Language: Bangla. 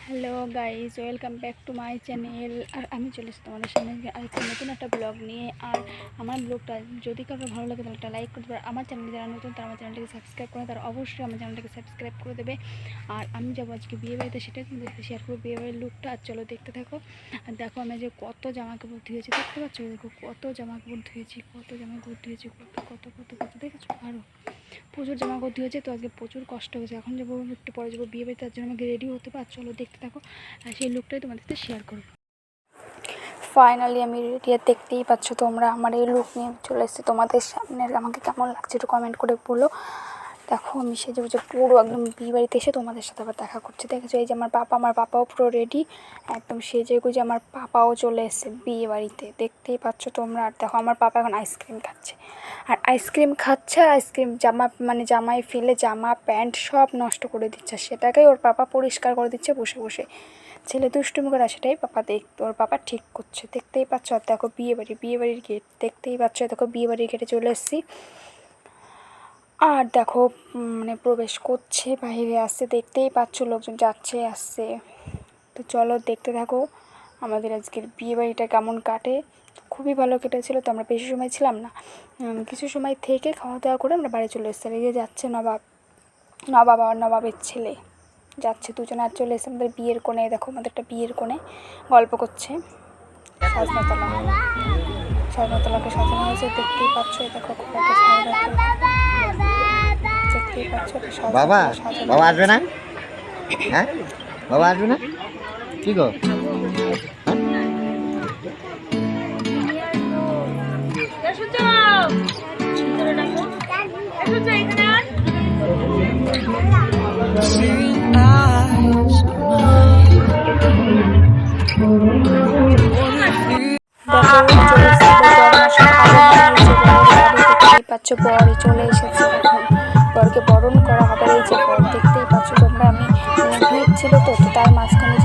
Hello guys, welcome back to my channel. আর আমি চলে এসেছি তোমাদের সামনে আরেকটা নতুন একটা ব্লগ নিয়ে। আর আমার ব্লগটা যদি কারো ভালো লাগে তাহলে একটা লাইক করতে পারো। আমার চ্যানেলে যারা নতুন তারা আমার চ্যানেলটাকে সাবস্ক্রাইব করে, তারা অবশ্যই আমার চ্যানেলটাকে সাবস্ক্রাইব করে দেবে। আর আমি যাবো আজকে বিয়ে বাড়িতে, সেটা কিন্তু শেয়ার করবো বিয়ে বাড়ির লুকটা। আর চলো দেখতে থাকো। আর দেখো আমি যে কত জামা কাপড় ধুয়েছি, দেখতে পাচ্ছ? দেখো কত জামা কাপড় ধুয়েছি, কত কত কত কত দেখেছো? আরও প্রচুর জামা কাপড় ধুয়েছে, তো আজকে প্রচুর কষ্ট হয়েছে। এখন যাবো, একটু পরে যাবো বিয়ে বাড়িতে, তার জন্য আমাকে রেডি হতে পার। চলো দেখতে থাকো, আর সেই লুকটাই তোমাদের সাথে শেয়ার করবো। ফাইনালি আমি রেডি, আর দেখতেই পাচ্ছ তোমরা আমার এই লুক নিয়ে চলে এসেছি তোমাদের সামনে। আমাকে কেমন লাগছে একটু কমেন্ট করে বলো। দেখো আমি সেজে বুঝে পুরো একদম বিয়ে বাড়িতে এসে তোমাদের সাথে আবার দেখা করছি। দেখেছো এই যে আমার পাপাও পুরো রেডি, একদম সেজে গুজে আমার পাপাও চলে এসেছে বিয়ে বাড়িতে, দেখতেই পাচ্ছ তোমরা। আর দেখো আমার পাপা এখন আইসক্রিম খাচ্ছে, আর আইসক্রিম জামায় ফেলে জামা প্যান্ট সব নষ্ট করে দিচ্ছে। সেটাকেই ওর পাপা পরিষ্কার করে দিচ্ছে বসে বসে। ছেলে দুষ্টুমি করে, সেটাই পাপা ওর পাপা ঠিক করছে, দেখতেই পাচ্ছ। আর দেখো বিয়ে বাড়ির গেট দেখতেই পাচ্ছ। দেখো বিয়ে বাড়ির গেটে চলে এসেছি। আর দেখো প্রবেশ করছে, বাইরে আসছে, দেখতেই পাচ্ছ লোকজন যাচ্ছে আসছে। তো চলো দেখতে থাকো আমাদের আজকের বিয়ে বাড়িটা কেমন কাটে। খুবই ভালো কেটেছিল। তো আমরা বেশি সময় ছিলাম না, কিছু সময় থেকে খাওয়া দাওয়া করে আমরা বাড়ি চলে এসেছি। এই যে যাচ্ছে নবাবের ছেলে যাচ্ছে, দুজন আর চলে এসে আমাদের বিয়ের কোণে। দেখো আমাদেরটা বিয়ের কোণে গল্প করছে। সাজনাতলাকে সাজানো হয়েছে, দেখতেই পাচ্ছ। দেখো দেখতেই পাচ্ছ বাবা বাবা আসবে না? হ্যাঁ বাবা আসবে না? কি গো? পাচ্ছ বরই চলে এসেছে। এখন বরকে বরণ করা হবে। এই যে বর দেখতেই পাচ্ছ তোমরা। আমি ভিড় ছিল তো তার মাঝখানে